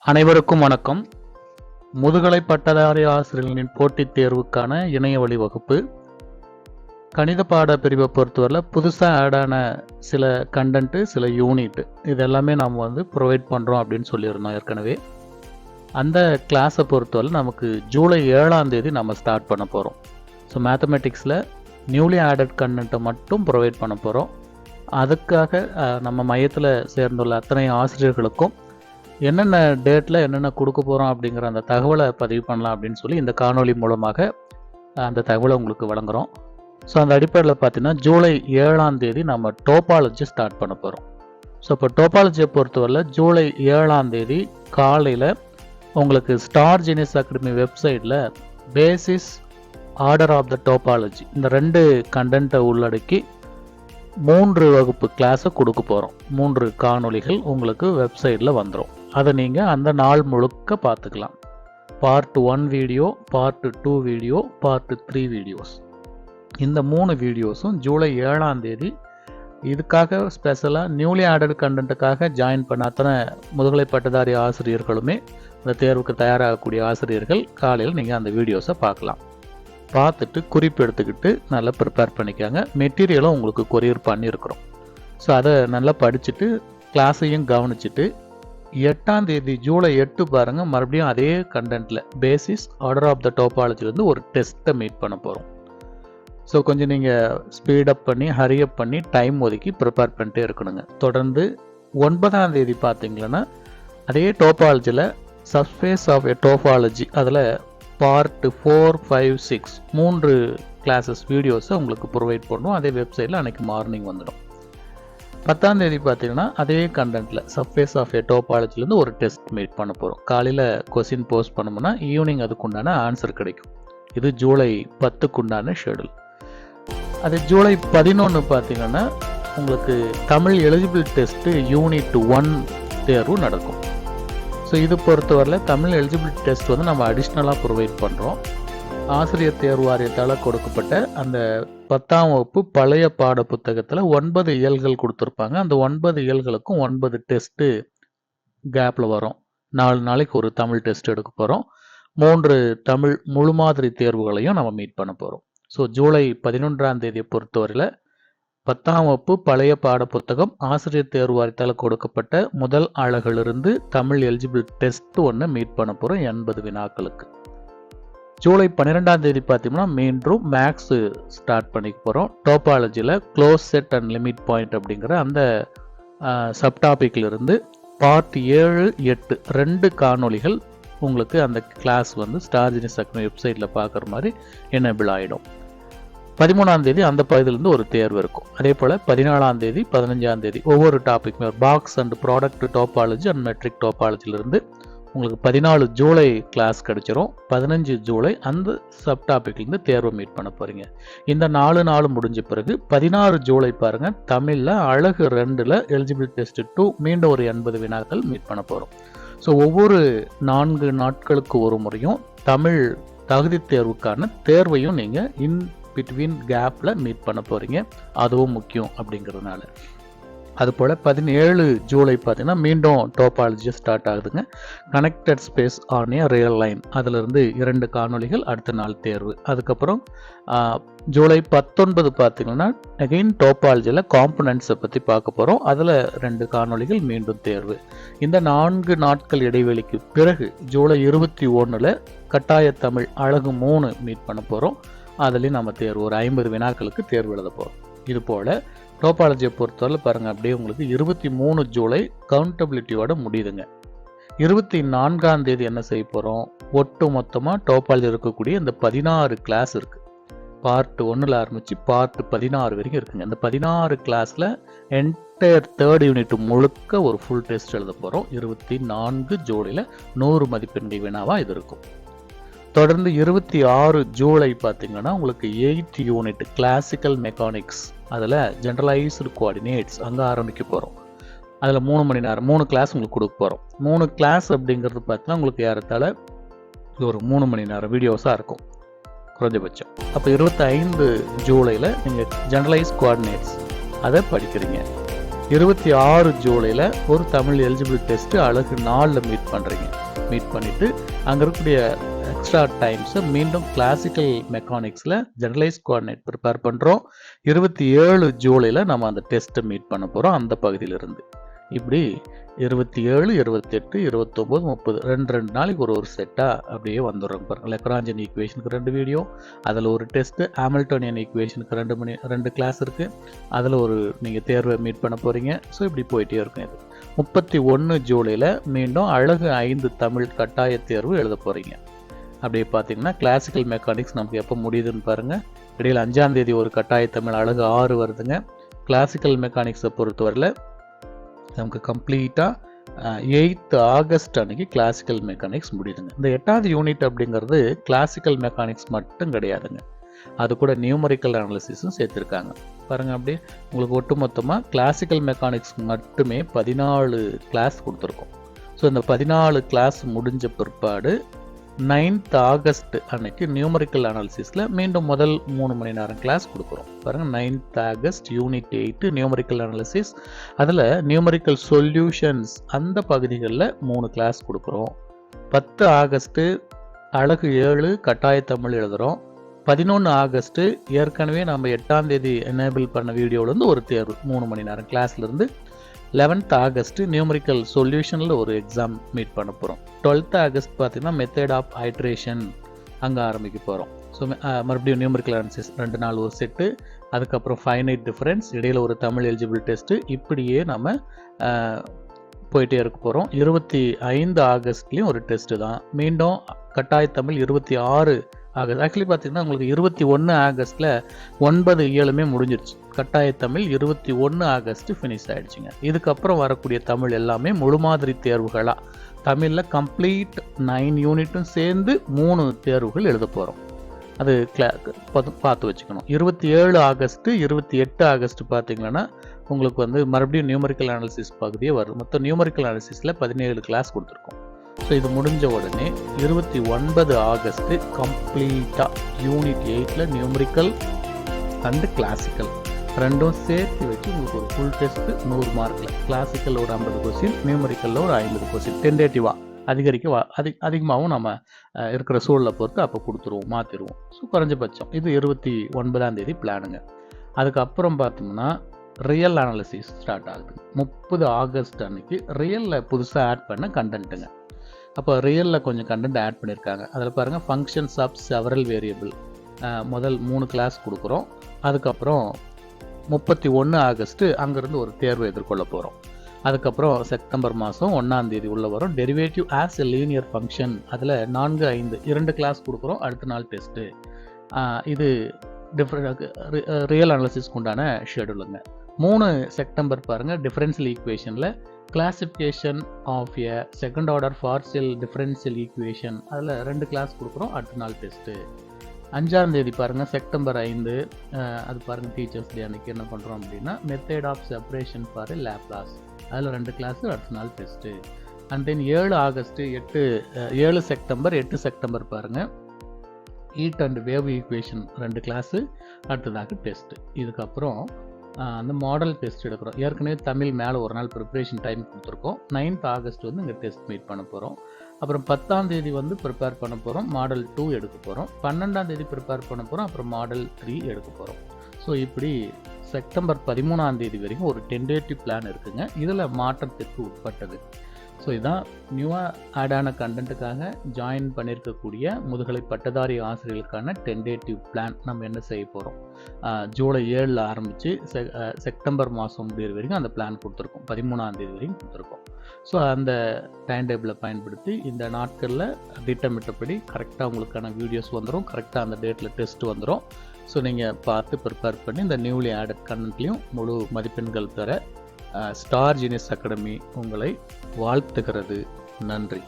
அனைவருக்கும் வணக்கம். முதுகலை பட்டதாரி ஆசிரியர்களின் போட்டித் தேர்வுக்கான இணைய வழி வகுப்பு. கணித பாட பிரிவை பொறுத்தவரையில் புதுசாக ஆடான சில கண்டென்ட்டு, சில யூனிட் இது எல்லாமே நாம் ப்ரொவைட் பண்ணுறோம் அப்படின்னு சொல்லியிருந்தோம் ஏற்கனவே. அந்த கிளாஸை பொறுத்தவரை நமக்கு ஜூலை 7ஆம் தேதி நம்ம ஸ்டார்ட் பண்ண போகிறோம். ஸோ மேத்தமெட்டிக்ஸில் நியூலி ஆடட் கண்டென்ட்டை மட்டும் ப்ரொவைட் பண்ண போகிறோம். அதுக்காக நம்ம மையத்தில் சேர்ந்துள்ள அத்தனை ஆசிரியர்களுக்கும் என்னென்ன டேட்டில் என்னென்ன கொடுக்க போகிறோம் அப்படிங்கிற அந்த தகவலை பதிவு பண்ணலாம் அப்படின்னு சொல்லி இந்த காணொளி மூலமாக அந்த தகவலை உங்களுக்கு வழங்குகிறோம். ஸோ அந்த அடிப்படையில் பார்த்தீங்கன்னா ஜூலை 7ஆம் தேதி நம்ம டோபாலஜி ஸ்டார்ட் பண்ண போகிறோம். ஸோ இப்போ டோபாலஜியை பொறுத்தவரையில் ஜூலை 7ஆம் தேதி காலையில் உங்களுக்கு ஸ்டார் ஜீனியஸ் அகாடமி வெப்சைட்டில் basis, order of the topology இந்த 2 கண்டென்ட்டை உள்ளடக்கி 3 வகுப்பு கிளாஸை கொடுக்க போகிறோம். 3 காணொளிகள் உங்களுக்கு வெப்சைட்டில் வந்துடும். அதை நீங்கள் அந்த நாள் முழுக்க பார்த்துக்கலாம். Part 1 video, part 2 video, part 3 videos. இந்த 3 வீடியோஸும் ஜூலை 7ஆம் தேதி இதுக்காக ஸ்பெஷலாக நியூலி ஆடட் கண்டென்ட்டுக்காக ஜாயின் பண்ண அத்தனை முதுகலை பட்டதாரி ஆசிரியர்களுமே, இந்த தேர்வுக்கு தயாராகக்கூடிய ஆசிரியர்கள் காலையில் நீங்கள் அந்த வீடியோஸை பார்க்கலாம். பார்த்துட்டு குறிப்பு எடுத்துக்கிட்டு நல்லா ப்ரிப்பேர் பண்ணிக்காங்க. மெட்டீரியலும் உங்களுக்கு கொரியர் பண்ணியிருக்கிறோம். ஸோ அதை நல்லா படிச்சுட்டு கிளாஸையும் கவனிச்சுட்டு 8ஆம் தேதி ஜூலை 8 பாருங்கள், மறுபடியும் அதே கண்டென்ட்டில் பேசிஸ், ஆர்டர் ஆஃப் த டோபாலஜிலேருந்து ஒரு டெஸ்ட்டை மீட் பண்ண போகிறோம். ஸோ கொஞ்சம் நீங்கள் ஸ்பீடப் பண்ணி ஹரியப் பண்ணி டைம் ஒதுக்கி ப்ரிப்பேர் பண்ணிட்டே இருக்கணுங்க. தொடர்ந்து 9ஆம் தேதி பார்த்தீங்கன்னா அதே டோபாலஜியில் சர்ஃபேஸ் ஆஃப் எ டோபாலஜி அதில் பார்ட் 4, 5, 6 3 கிளாஸஸ் வீடியோஸை உங்களுக்கு ப்ரொவைட் பண்ணுவோம். அதே வெப்சைட்டில் அன்றைக்கி மார்னிங் வந்துடும். 10ஆம் தேதி பார்த்தீங்கன்னா அதே கண்டென்ட்டில் சர்ஃபேஸ் ஆஃப் எ டோபாலஜிலேருந்து ஒரு டெஸ்ட் மீட் பண்ண போகிறோம். காலையில் கொஸ்டின் போஸ்ட் பண்ணோம்னா ஈவினிங் அதுக்குண்டான ஆன்சர் கிடைக்கும். இது ஜூலை 10க்குண்டான ஷெடியூல். அது ஜூலை 11 பார்த்தீங்கன்னா உங்களுக்கு தமிழ் எலிஜிபிள் டெஸ்ட்டு யூனிட் 1 தேர்வு நடக்கும். ஸோ இது பொறுத்தவரையில் தமிழ் எலிஜிபிள் டெஸ்ட் நம்ம அடிஷ்னலாக ப்ரொவைட் பண்ணுறோம். ஆசிரியர் தேர்வு வாரியத்தால் கொடுக்கப்பட்ட அந்த 10ஆம் வகுப்பு பழைய பாட புத்தகத்தில் 9 இயல்கள் கொடுத்துருப்பாங்க. அந்த 9 இயல்களுக்கும் 9 டெஸ்ட்டு கேப்பில் வரும். 4 நாளைக்கு ஒரு தமிழ் டெஸ்ட் எடுக்க போகிறோம். 3 தமிழ் முழு மாதிரி தேர்வுகளையும் நம்ம மீட் பண்ண போகிறோம். ஸோ ஜூலை 11ஆம் தேதியை பொறுத்தவரையில் 10ஆம் வகுப்பு பழைய பாட புத்தகம் ஆசிரியர் தேர்வு வாரியத்தால் கொடுக்கப்பட்ட முதல் அழகிலிருந்து தமிழ் எலிஜிபிள் டெஸ்ட் 1 மீட் பண்ண போகிறோம் 80 வினாக்களுக்கு. ஜூலை 12ஆம் தேதி பார்த்தீங்கன்னா மீண்டும் மேக்ஸ் ஸ்டார்ட் பண்ணிக்க போகிறோம். டோபாலஜியில் close set and limit point அப்படிங்கிற அந்த சப்டாபிக்லிருந்து பார்ட் 7, 8 2 காணொளிகள் உங்களுக்கு அந்த கிளாஸ் ஸ்டார் ஜீனியஸ் அகாடமி வெப்சைட்டில் பார்க்குற மாதிரி எனேபிள் ஆகிடும். 13ஆம் தேதி அந்த பகுதியிலேருந்து ஒரு தேர்வு இருக்கும். அதே போல் 14ஆம் தேதி, 15ஆம் தேதி ஒவ்வொரு டாபிக்மே box and product topology and metric டோபாலஜிலிருந்து உங்களுக்கு 14 ஜூலை கிளாஸ் கிடச்சிரும். 15 ஜூலை அந்த சப் டாபிக்லேருந்து தேர்வை மீட் பண்ண போகிறீங்க. இந்த 4 நாள் முடிஞ்ச பிறகு 16 ஜூலை பாருங்கள், தமிழில் அழகு 2ல் எலிஜிபிள் டெஸ்ட் 2 மீண்டும் ஒரு 80 வினாக்கள் மீட் பண்ண போகிறோம். ஸோ ஒவ்வொரு 4 நாட்களுக்கு ஒரு முறையும் தமிழ் தகுதி தேர்வுக்கான தேர்வையும் நீங்கள் இன் பிட்வீன் கேப்பில் மீட் பண்ண போகிறீங்க. அதுவும் முக்கியம் அப்படிங்கிறதுனால. அதுபோல் 17 ஜூலை பார்த்தீங்கன்னா மீண்டும் டோபாலஜி ஸ்டார்ட் ஆகுதுங்க. Connected space on a real line அதிலிருந்து 2 காணொளிகள், அடுத்த நாள் தேர்வு. அதுக்கப்புறம் ஜூலை 19 பார்த்தீங்கன்னா அகெயின் டோபாலஜியில் காம்பனன்ட்ஸை பற்றி பார்க்க போகிறோம். அதில் 2 காணொளிகள், மீண்டும் தேர்வு. இந்த 4 நாட்கள் இடைவெளிக்கு பிறகு ஜூலை 21 கட்டாய தமிழ் அழகு 3 மீட் பண்ண போகிறோம். அதுலேயும் நம்ம தேர்வு ஒரு 50 வினாக்களுக்கு தேர்வு எழுத போகிறோம். இது போல் டோபாலஜியை பொறுத்தவரை பாருங்கள், அப்படியே உங்களுக்கு 23 ஜூலை கவுண்டபிலிட்டியோட முடியுதுங்க. 24ஆம் தேதி என்ன செய்ய போகிறோம், ஒட்டு மொத்தமாக டோபாலஜி இருக்கக்கூடிய இந்த 16 கிளாஸ் இருக்குது. பார்ட் 1ல் ஆரம்பித்து பார்ட் 16 வரைக்கும் இருக்குங்க. இந்த 16 கிளாஸில் என்டையர் 3rd யூனிட் முழுக்க ஒரு ஃபுல் டெஸ்ட் எழுத போகிறோம். 24 ஜூலையில் 100 மதிப்பெண்கள் வினாவாக இது இருக்கும். தொடர்ந்து 26 ஜூலை பார்த்தீங்கன்னா உங்களுக்கு 8th யூனிட் கிளாசிக்கல் மெக்கானிக்ஸ் அதில் ஜென்ரலைஸ்டு கோஆர்டினேட்ஸ் அங்கே ஆரம்பிக்க போகிறோம். அதில் 3 மணி நேரம் 3 கிளாஸ் உங்களுக்கு கொடுக்க போகிறோம். 3 கிளாஸ் அப்படிங்கிறது பார்த்தீங்கன்னா உங்களுக்கு ஏறத்தாழ ஒரு 3 மணி நேரம் வீடியோஸாக இருக்கும் குறைஞ்சபட்சம். அப்போ 25 ஜூலையில் நீங்கள் ஜென்ரலைஸ் கோஆர்டினேட்ஸ் அதை படிக்கிறீங்க. 26 ஜூலையில் ஒரு தமிழ் எலிஜிபிள் டெஸ்ட்டு அழகு 4ல் மீட் பண்ணுறீங்க. மீட் பண்ணிவிட்டு அங்கே இருக்கக்கூடிய எக்ஸ்ட்ரா டைம்ஸை மீண்டும் கிளாசிக்கல் மெக்கானிக்ஸில் ஜெனரலைஸ் கோஆர்டினேட் ப்ரிப்பேர் பண்ணுறோம். 27 ஜூலையில் நம்ம அந்த டெஸ்ட்டை மீட் பண்ண போகிறோம் அந்த பகுதியிலிருந்து. இப்படி 27, 28, 29, 30 ரெண்டு நாளைக்கு ஒரு செட்டாக அப்படியே வந்துடுறோம். பாருங்கள், லெக்ராஞ்சியன் ஈக்குவேஷனுக்கு 2 வீடியோ, அதில் ஒரு டெஸ்ட்டு, ஹாமில்டோனியன் ஈக்குவேஷனுக்கு 2 கிளாஸ் இருக்குது, அதில் நீங்கள் தேர்வை மீட் பண்ண போகிறீங்க. ஸோ இப்படி போயிட்டே இருக்கும். இது 31 ஜூலையில் மீண்டும் அழகு 5 தமிழ் கட்டாய தேர்வு எழுத போகிறீங்க. அப்படியே பார்த்தீங்கன்னா கிளாசிக்கல் மெக்கானிக்ஸ் நமக்கு எப்போ முடியுதுன்னு பாருங்கள். இடையில் 5ஆம் தேதி ஒரு கட்டாய தமிழ் அழகு 6 வருதுங்க. கிளாசிக்கல் மெக்கானிக்ஸை பொறுத்தவரையில் நமக்கு கம்ப்ளீட்டாக 8th ஆகஸ்ட் அன்னைக்கு கிளாசிக்கல் மெக்கானிக்ஸ் முடியுதுங்க. இந்த 8வது யூனிட் அப்படிங்கிறது கிளாசிக்கல் மெக்கானிக்ஸ் மட்டும் கிடையாதுங்க, அது கூட நியூமரிக்கல் அனாலிசிஸும் சேர்த்துருக்காங்க. பாருங்கள், அப்படியே உங்களுக்கு ஒட்டுமொத்தமாக கிளாசிக்கல் மெக்கானிக்ஸ் மட்டுமே 14 கிளாஸ் கொடுத்துருக்கோம். ஸோ இந்த 14 கிளாஸ் முடிஞ்ச பிற்பாடு 9th ஆகஸ்ட் அன்னைக்கு நியூமரிக்கல் அனாலிசிஸில் மீண்டும் முதல் 3 மணி நேரம் கிளாஸ் கொடுக்குறோம். பாருங்கள், 9th August unit 8 numerical analysis, அதில் நியூமரிக்கல் சொல்யூஷன்ஸ் அந்த பகுதிகளில் 3 கிளாஸ் கொடுக்குறோம். 10 ஆகஸ்ட்டு அழகு 7 கட்டாய தமிழ் எழுதுகிறோம். 11 ஆகஸ்ட்டு ஏற்கனவே நம்ம 8ஆம் தேதி எனேபிள் பண்ண வீடியோவிலேருந்து ஒரு தேர்வு 3 மணி நேரம் கிளாஸ்லேருந்து. 11th ஆகஸ்ட் நியூமரிக்கல் சொல்யூஷனில் ஒரு எக்ஸாம் மீட் பண்ண போகிறோம். 12th ஆகஸ்ட் பார்த்தீங்கன்னா மெத்தட் ஆஃப் ஐட்ரேஷன் அங்கே ஆரம்பிக்க போகிறோம். ஸோ மறுபடியும் நியூமரிக்கல் அனாலிசிஸ் 2 நாள் ஒரு செட்டு, அதுக்கப்புறம் ஃபைனைட் டிஃபரன்ஸ், இடையில் ஒரு தமிழ் எலிஜிபிள் டெஸ்ட்டு, இப்படியே நம்ம போயிட்டே இருக்க போகிறோம். 25 ஆகஸ்ட்லேயும் ஒரு டெஸ்ட்டு தான். மீண்டும் கட்டாய தமிழ் 26 ஆகஸ்ட். ஆக்சுவலி பார்த்தீங்கன்னா உங்களுக்கு 21 ஆகஸ்ட்டில் 9 இயலுமே முடிஞ்சிருச்சு. கட்டாய தமிழ் 21 ஆகஸ்ட் ஃபினிஷ் ஆகிடுச்சுங்க. இதுக்கப்புறம் வரக்கூடிய தமிழ் எல்லாமே முழு மாதிரி தேர்வுகளாக தமிழில் கம்ப்ளீட் 9 யூனிட்டும் சேர்ந்து 3 தேர்வுகள் எழுத போகிறோம். அது பார்த்து வச்சுக்கணும். 27 ஆகஸ்ட்டு 28 ஆகஸ்ட் பார்த்தீங்கன்னா உங்களுக்கு மறுபடியும் நியூமரிக்கல் அனாலிசிஸ் பகுதியே வரும். மொத்தம் நியூமரிக்கல் அனாலிசிஸில் 17 கிளாஸ் கொடுத்துருக்கோம். ஸோ இது முடிஞ்ச உடனே 29 ஆகஸ்ட்டு கம்ப்ளீட்டாக யூனிட் 8ல் நியூமரிக்கல் அண்டு கிளாசிக்கல் ரெண்டும் சேர்த்து வச்சு உங்களுக்கு ஒரு ஃபுல் டெஸ்ட்டு 100 மார்க்கில். கிளாசிக்கல் ஒரு 50 கொஸ்டின், நியூமரிக்கலில் ஒரு 50 கொஸ்டின் டென்டேட்டிவாக அதிகமாகவும் நம்ம இருக்கிற சூழலை பொறுத்து அப்போ கொடுத்துருவோம், மாற்றிடுவோம். ஸோ குறைஞ்சபட்சம் இது 29ஆம் தேதி பிளானுங்க. அதுக்கப்புறம் பார்த்தோம்னா ரியல் அனாலிசிஸ் ஸ்டார்ட் ஆகுது. 30 ஆகஸ்ட் அன்னைக்கு ரியலில் புதுசாக ஆட் பண்ண கண்டென்ட்டுங்க. அப்போ ரியலில் கொஞ்சம் கண்டென்ட் ஆட் பண்ணியிருக்காங்க. அதில் பாருங்கள், ஃபங்க்ஷன்ஸ் ஆஃப் செவரல் வேரியபிள் முதல் 3 கிளாஸ் கொடுக்குறோம். அதுக்கப்புறம் 31 ஆகஸ்ட்டு அங்கேருந்து ஒரு தேர்வை எதிர்கொள்ள போகிறோம். அதுக்கப்புறம் செப்டம்பர் மாதம் 1ஆம் தேதி உள்ள வரும் derivative as a linear function, அதில் 4, 5 2 கிளாஸ் கொடுக்குறோம். அடுத்த நாள் டெஸ்ட்டு. இது ரியல் அனாலிசிஸ்க்கு உண்டான ஷெடியூலுங்க. 3 செப்டம்பர் பாருங்கள், டிஃபரன்ஷியல் ஈக்குவேஷனில் classification of a second order partial differential equation, அதில் 2 கிளாஸ் கொடுக்குறோம். அடுத்த நாள் டெஸ்ட்டு. 5ஆம் தேதி பாருங்கள், செப்டம்பர் 5 அது பாருங்கள், டீச்சர்ஸ் டே அன்றைக்கி என்ன பண்ணுறோம் அப்படின்னா method of separation for a Laplace, அதில் 2 கிளாஸு, அடுத்த நாள் test. And then 7 August 7 September 8 September பாருங்கள், heat and wave equation 2 class, அடுத்ததாக டெஸ்ட்டு. இதுக்கப்புறம் அந்த மாடல் டெஸ்ட் எடுக்கிறோம். ஏற்கனவே தமிழ் மேலே ஒரு நாள் ப்ரிப்ரேஷன் டைம் கொடுத்துருக்கோம். 9th ஆகஸ்ட் இங்கே டெஸ்ட் மீட் பண்ண போகிறோம். அப்புறம் 10ஆம் தேதி ப்ரிப்பேர் பண்ண போகிறோம், மாடல் 2 எடுக்க போகிறோம். 12ஆம் தேதி ப்ரிப்பேர் பண்ண போகிறோம், அப்புறம் மாடல் 3 எடுக்க போகிறோம். ஸோ இப்படி செப்டம்பர் 13ஆம் தேதி வரைக்கும் ஒரு டென்டேட்டிவ் பிளான் இருக்குங்க. இதில் மாற்றத்திற்கு உட்பட்டது. ஸோ இதுதான் நியூவாக ஆட் ஆன கண்டென்ட்டுக்காக ஜாயின் பண்ணியிருக்கக்கூடிய முதுகலை பட்டதாரி ஆசிரியர்களுக்கான டென்டேட்டிவ் பிளான் நம்ம என்ன செய்ய போகிறோம். ஜூலை 7 ஆரம்பித்து செப்டம்பர் மாதம் முடிகிற வரைக்கும் அந்த பிளான் கொடுத்துருக்கோம். 13ஆம் தேதி வரைக்கும் கொடுத்துருக்கோம். ஸோ அந்த டைம் டேபிளை பயன்படுத்தி இந்த நாட்களில் திட்டமிட்டபடி கரெக்டாக உங்களுக்கான வீடியோஸ் வந்துடும், கரெக்டாக அந்த டேட்டில் டெஸ்ட் வந்துடும். ஸோ நீங்கள் பார்த்து ப்ரிப்பேர் பண்ணி இந்த நியூலி ஆடட் கண்டென்ட்லையும் முழு மதிப்பெண்கள் பெற ஸ்டார் ஜீனியஸ் அகாடமி உங்களை வாழ்த்துகிறது. நன்றி.